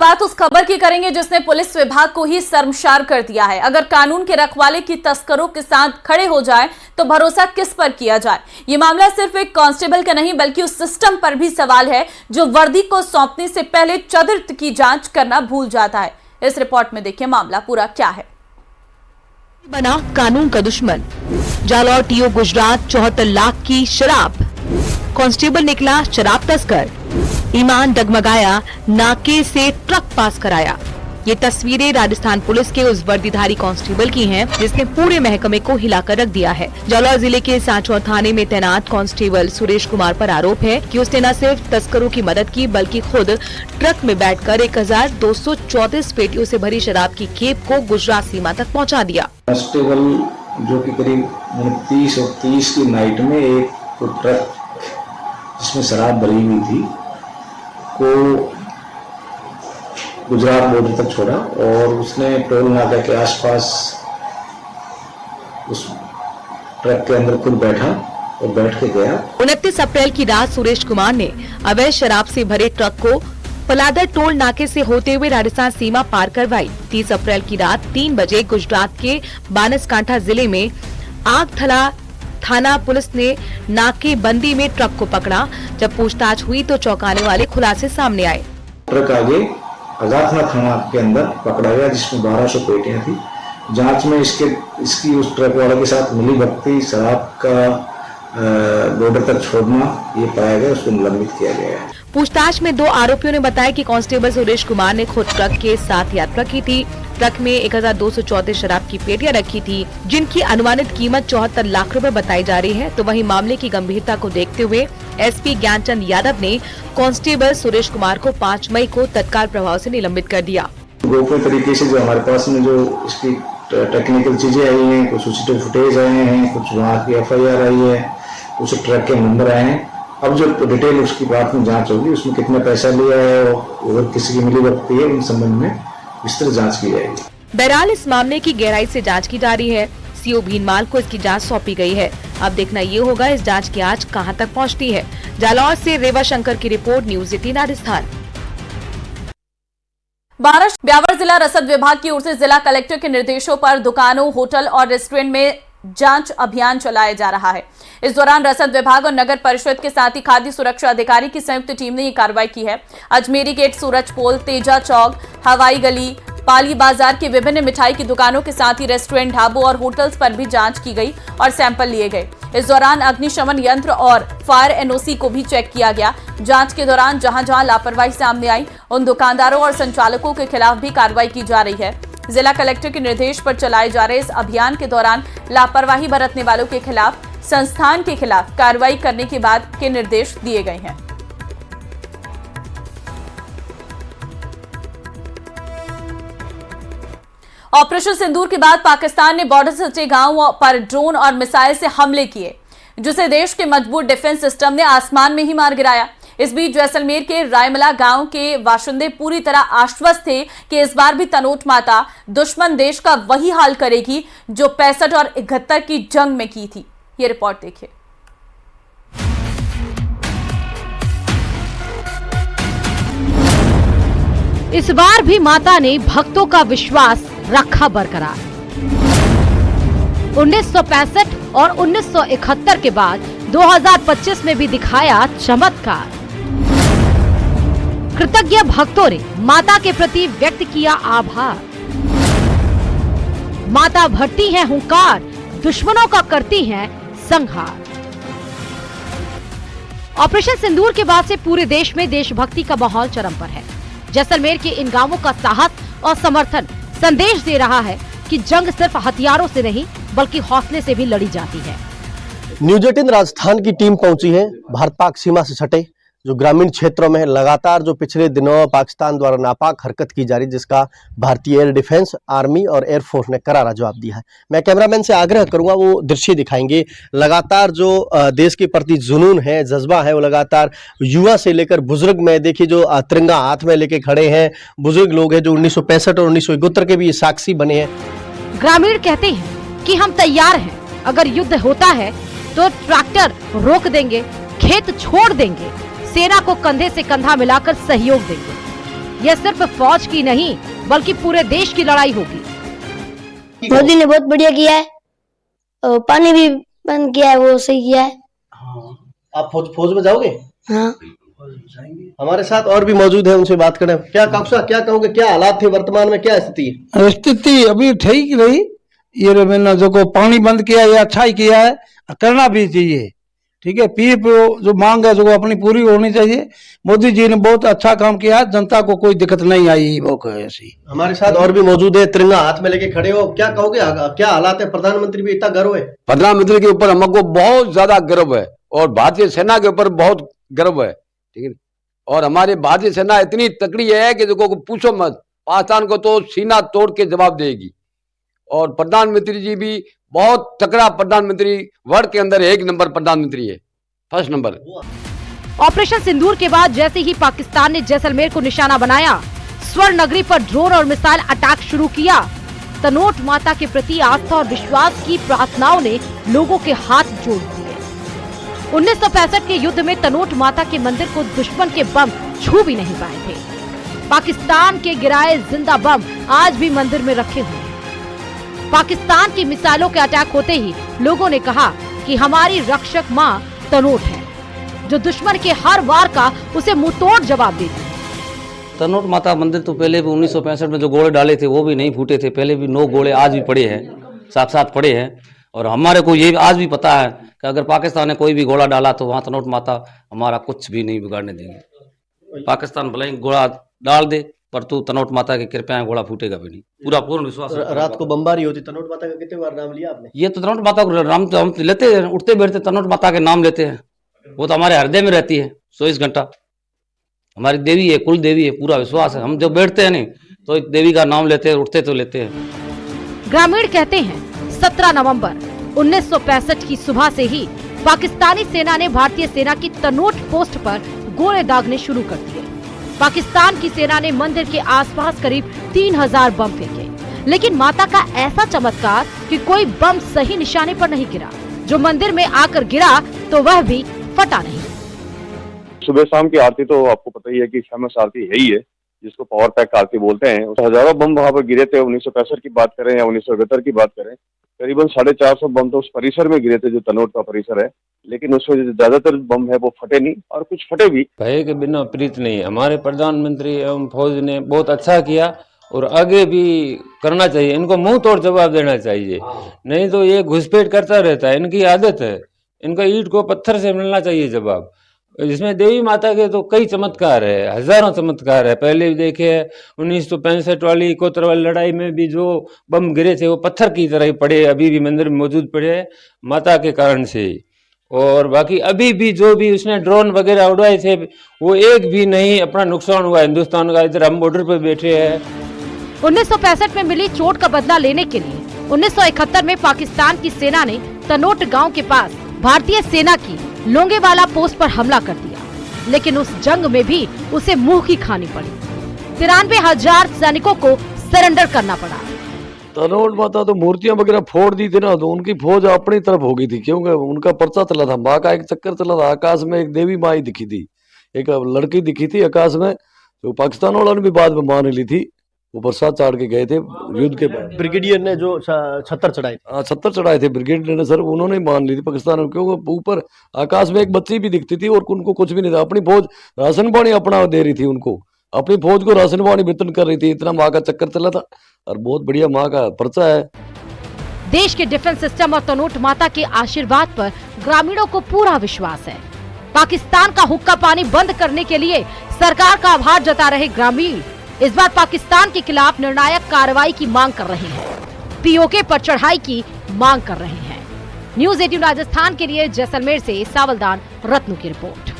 बात उस खबर की करेंगे जिसने पुलिस विभाग को ही शर्मसार कर दिया है। अगर कानून के रखवाले की तस्करों के साथ खड़े हो जाए तो भरोसा किस पर किया जाए। ये मामला सिर्फ एक कांस्टेबल का नहीं बल्कि उस सिस्टम पर भी सवाल है जो वर्दी को सौंपने से पहले चरित्र की जांच करना भूल जाता है। इस रिपोर्ट में देखिए मामला पूरा क्या है। बना कानून का दुश्मन, जालौर टीओ गुजरात 74 लाख की शराब, कांस्टेबल निकला शराब तस्कर, ईमान डगमगाया, नाके से ट्रक पास कराया। ये तस्वीरें राजस्थान पुलिस के उस वर्दीधारी कांस्टेबल की हैं जिसने पूरे महकमे को हिलाकर रख दिया है। जालौर जिले के सांचौर थाने में तैनात कांस्टेबल सुरेश कुमार पर आरोप है कि उसने न सिर्फ तस्करों की मदद की बल्कि खुद ट्रक में बैठकर 1234 पेटियों से भरी शराब की खेप को गुजरात सीमा तक पहुँचा दिया। कांस्टेबल जो कि करीब 29 और 30 की नाइट में एक ट्रक जिसमें शराब भरी हुई थी को गुजरात बॉर्डर तक छोड़ा और उसने टोल नाका के आसपास उस ट्रक के अंदर खुद बैठा और बैठ के गया। 29 अप्रैल की रात सुरेश कुमार ने अवैध शराब से भरे ट्रक को पलादर टोल नाके से होते हुए राजस्थान सीमा पार करवाई। 30 अप्रैल की रात 3 बजे गुजरात के बानसकांठा जिले में आगथला थाना पुलिस ने नाकेबंदी में ट्रक को पकड़ा। जब पूछताछ हुई तो चौंकाने वाले खुलासे सामने आए। ट्रक आगे अगाथला थाना के अंदर पकड़ा गया जिसमें 1200 पेटियां थी। जांच में इसकी उस ट्रक वाले के साथ मिली भगती शराब का बॉर्डर तक छोड़ना ये पाया गया, उसको निलंबित किया गया है। पूछताछ में 2 आरोपियों ने बताया कि कांस्टेबल सुरेश कुमार ने खुद ट्रक के साथ यात्रा की थी। ट्रक में 1234 शराब की पेटियां रखी थी जिनकी अनुमानित कीमत 74 लाख रुपए बताई जा रही है। तो वहीं मामले की गंभीरता को देखते हुए एसपी ज्ञानचंद यादव ने कांस्टेबल सुरेश कुमार को 5 मई को तत्काल प्रभाव से निलंबित कर दिया। गोपनीय तरीके से जो हमारे पास में जो इसकी टेक्निकल चीजें आई हैं, कुछ सीसीटीवी फुटेज आए हैं, कुछ वहाँ की FIR आई है, कुछ ट्रक के नंबर आए हैं। अब जो डिटेल उसकी बात में जांच होगी, उसमें कितना पैसा लिया है और किसी की मिली भगती है, उन संबंध में विस्तृत जांच की जाएगी। बहरहाल इस मामले की गहराई से जांच की जा रही है। सीओ भीनमाल को इसकी जांच सौंपी गई है। अब देखना ये होगा इस जांच की आंच कहां तक पहुंचती है। जालौर से रेवा शंकर की रिपोर्ट, न्यूज 18 राजस्थान। महाराष्ट्र ब्यावर जिला रसद विभाग की ओर से जिला कलेक्टर के निर्देशों पर दुकानों, होटल और रेस्टोरेंट में जांच अभियान चलाया जा रहा है। इस दौरान रसद विभाग और नगर परिषद के साथ ही खाद्य सुरक्षा अधिकारी की संयुक्त टीम ने ये कार्रवाई की है। अजमेरी गेट, सूरज पोल, तेजा चौक, हवाई गली, पाली बाजार की विभिन्न मिठाई की दुकानों के साथ ही रेस्टोरेंट, ढाबों और होटल्स पर भी जांच की गई और सैंपल लिए गए। इस दौरान अग्निशमन यंत्र और फायर NOC को भी चेक किया गया। जांच के दौरान जहां जहां लापरवाही सामने आई उन दुकानदारों और संचालकों के खिलाफ भी कार्रवाई की जा रही है। जिला कलेक्टर के निर्देश पर चलाए जा रहे इस अभियान के दौरान लापरवाही बरतने वालों के खिलाफ संस्थान के खिलाफ कार्रवाई करने के बाद के निर्देश दिए गए हैं। ऑपरेशन सिंदूर के बाद पाकिस्तान ने बॉर्डर से सटे गांवों पर ड्रोन और मिसाइल से हमले किए जिसे देश के मजबूत डिफेंस सिस्टम ने आसमान में ही मार गिराया। इस बीच जैसलमेर के रायमला गांव के बाशिंदे पूरी तरह आश्वस्त थे कि इस बार भी तनोट माता दुश्मन देश का वही हाल करेगी जो 65 और 71 की जंग में की थी। ये रिपोर्ट देखिए। इस बार भी माता ने भक्तों का विश्वास रखा बरकरार। 1965 और 1971 के बाद 2025 में भी दिखाया चमत्कार। कृतज्ञ भक्तों ने माता के प्रति व्यक्त किया आभार। माता भरती है हुंकार, दुश्मनों का करती है संहार। ऑपरेशन सिंदूर के बाद से पूरे देश में देशभक्ति का माहौल चरम पर है। जैसलमेर के इन गांवों का साहस और समर्थन संदेश दे रहा है कि जंग सिर्फ हथियारों से नहीं बल्कि हौसले से भी लड़ी जाती है। न्यूज 18 राजस्थान की टीम पहुंची है भारत पाक सीमा से सटे जो ग्रामीण क्षेत्रों में लगातार जो पिछले दिनों पाकिस्तान द्वारा नापाक हरकत की जा रही, जिसका भारतीय एयर डिफेंस, आर्मी और एयरफोर्स ने करारा जवाब दिया है। मैं कैमरामैन से आग्रह करूंगा वो दृश्य दिखाएंगे। लगातार जो देश के प्रति जुनून है, जज्बा है, वो लगातार युवा से लेकर बुजुर्ग में देखिए जो तिरंगा हाथ में लेके खड़े हैं बुजुर्ग लोग हैं जो 1965 और 1971 के भी साक्षी बने हैं। ग्रामीण कहते हैं कि हम तैयार हैं, अगर युद्ध होता है तो ट्रैक्टर रोक देंगे, खेत छोड़ देंगे, सेना को कंधे से कंधा मिलाकर सहयोग देंगे। यह सिर्फ फौज की नहीं बल्कि पूरे देश की लड़ाई होगी। मोदी ने बहुत बढ़िया किया है और पानी भी बंद किया है, वो सही किया है। आप फौज में जाओगे? हाँ। हमारे साथ और भी मौजूद है, उनसे बात करें। क्या कहोगे, क्या हालात थे वर्तमान में, क्या स्थिति है? स्थिति अभी ठीक रही। ये मैंने जो को पानी बंद किया ये अच्छा ही किया है, करना भी चाहिए। ठीक है, पीएफ जो मांग है जो अपनी पूरी होनी चाहिए। मोदी जी ने बहुत अच्छा काम किया, जनता को कोई दिक्कत नहीं आई। वो ऐसी हमारे साथ और भी मौजूद है, तिरंगा हाथ में लेके खड़े हो, क्या कहोगे, क्या हालात है? प्रधानमंत्री भी इतना गर्व है? प्रधानमंत्री के ऊपर हमको बहुत ज्यादा गर्व है और भारतीय सेना के ऊपर बहुत गर्व है। ठीक है, और हमारी भारतीय सेना इतनी तकड़ी है कि जो पूछो मत, पाकिस्तान को तो सीना तोड़ के जवाब देगी। और प्रधानमंत्री जी भी बहुत तकड़ा प्रधानमंत्री, वर्ल्ड के अंदर 1 नंबर प्रधानमंत्री है, 1st नंबर। ऑपरेशन सिंदूर के बाद जैसे ही पाकिस्तान ने जैसलमेर को निशाना बनाया, स्वर्ण नगरी पर ड्रोन और मिसाइल अटैक शुरू किया, तनोट माता के प्रति आस्था और विश्वास की प्रार्थनाओं ने लोगों के हाथ जोड़ दिए। 1965 के युद्ध में तनोट माता के मंदिर को दुश्मन के बम छू भी नहीं पाए थे। पाकिस्तान के गिराए जिंदा बम आज भी मंदिर में रखे हुए हैं। पाकिस्तान की मिसाइलों के अटैक होते ही लोगों ने कहा कि हमारी रक्षक मां तनोट है, जो दुश्मन के हर वार का उसे मुंहतोड़ जवाब देती है। तनोट माता मंदिर तो पहले भी 1965 में जो गोले डाले थे वो भी नहीं फूटे थे। पहले भी 9 गोले आज भी पड़े हैं, साथ पड़े हैं। और हमारे को ये आज भी पता है कि अगर पाकिस्तान ने कोई भी गोला डाला तो वहाँ तनोट माता हमारा कुछ भी नहीं बिगाड़ने देंगे। पाकिस्तान भले ही गोला डाल दे पर तू तनोट माता की कृपया गोला फूटेगा भी नहीं, पूरा पूर्ण विश्वास। रात को बमबारी होती, तनोट माता का कितने बार नाम लिया आपने? ये तो तनोट माता को नाम तो हम लेते हैं, उठते बैठते तनोट माता के नाम लेते हैं। वो तो हमारे हृदय में रहती है 24 घंटा। हमारी देवी है, कुल देवी है, पूरा विश्वास है। हम जब बैठते हैं नहीं तो देवी का नाम लेते हैं, उठते तो लेते हैं। ग्रामीण कहते हैं 17 नवंबर 1965 की सुबह से ही पाकिस्तानी सेना ने भारतीय सेना की तनोट पोस्ट पर गोले दागने शुरू कर दिए। पाकिस्तान की सेना ने मंदिर के आसपास करीब 3000 बम फेंके, लेकिन माता का ऐसा चमत्कार कि कोई बम सही निशाने पर नहीं गिरा। जो मंदिर में आकर गिरा तो वह भी फटा नहीं। सुबह शाम की आरती तो आपको पता ही है कि फेमस आरती है ही है, जिसको पावर पैक आरती बोलते हैं। हजारों बम वहां पर गिरे थे। 1965 की बात करें या 1971 की बात करें, करीबन 450 बम तो उस परिसर में गिरे थे जो तनोट का परिसर है। लेकिन उसमें जो ज्यादातर बम है वो फटे नहीं, और कुछ फटे भी। भय के बिना प्रीत नहीं। हमारे प्रधानमंत्री एवं फौज ने बहुत अच्छा किया और आगे भी करना चाहिए। इनको मुंह तोड़ जवाब देना चाहिए, नहीं तो ये घुसपैठ करता रहता है, इनकी आदत है। इनका ईंट को पत्थर से मिलना चाहिए जवाब। इसमें देवी माता के तो कई चमत्कार है, हजारों चमत्कार है। पहले भी देखे 1965 वाली कोतरवाल लड़ाई में भी जो बम गिरे थे वो पत्थर की तरह ही पड़े, अभी भी मंदिर में मौजूद पड़े हैं माता के कारण से। और बाकी अभी भी जो भी उसने ड्रोन वगैरह उड़ाए थे वो एक भी नहीं अपना नुकसान हुआ हिंदुस्तान का। इधर हम बॉर्डर पर बैठे हैं। 1965 में मिली चोट का बदला लेने के लिए 1971 में पाकिस्तान की सेना ने तनोट गांव के पास भारतीय सेना की लोंगेवाला पोस्ट पर हमला कर दिया, लेकिन उस जंग में भी उसे मुंह की खानी पड़ी। 93,000 सैनिकों को सरेंडर करना पड़ा। तनोट माता तो मूर्तियां वगैरह फोड़ दी थी ना, तो उनकी फौज अपनी तरफ हो गई थी, क्योंकि उनका पर्चा चला था। माँ का एक चक्कर चला था, आकाश में एक देवी माई दिखी थी, एक लड़की दिखी थी आकाश में, जो पाकिस्तान वालों ने भी बाद में मान ली थी। वो बरसात चाड़ के गए थे युद्ध के बाद। ब्रिगेडियर ने जो 76 चढ़ाए, 76 चढ़ाए थे ब्रिगेडियर ने सर, उन्होंने मान ली थी पाकिस्तान में, क्योंकि ऊपर आकाश में एक बच्ची भी दिखती थी और उनको कुछ भी नहीं था। अपनी फौज राशन पानी अपना दे रही थी उनको, अपनी फौज को राशन पानी वितरण कर रही थी। इतना माँ का चक्कर चला था और बहुत बढ़िया माँ का पर्चा है। देश के डिफेंस सिस्टम और तनोट माता के आशीर्वाद पर ग्रामीणों को पूरा विश्वास है। पाकिस्तान का हुक्का पानी बंद करने के लिए सरकार का आभार जता रहे ग्रामीण इस बार पाकिस्तान के खिलाफ निर्णायक कार्रवाई की मांग कर रहे हैं, पीओके पर चढ़ाई की मांग कर रहे हैं। न्यूज़ 18 राजस्थान के लिए जैसलमेर से सावलदान रत्नू की रिपोर्ट।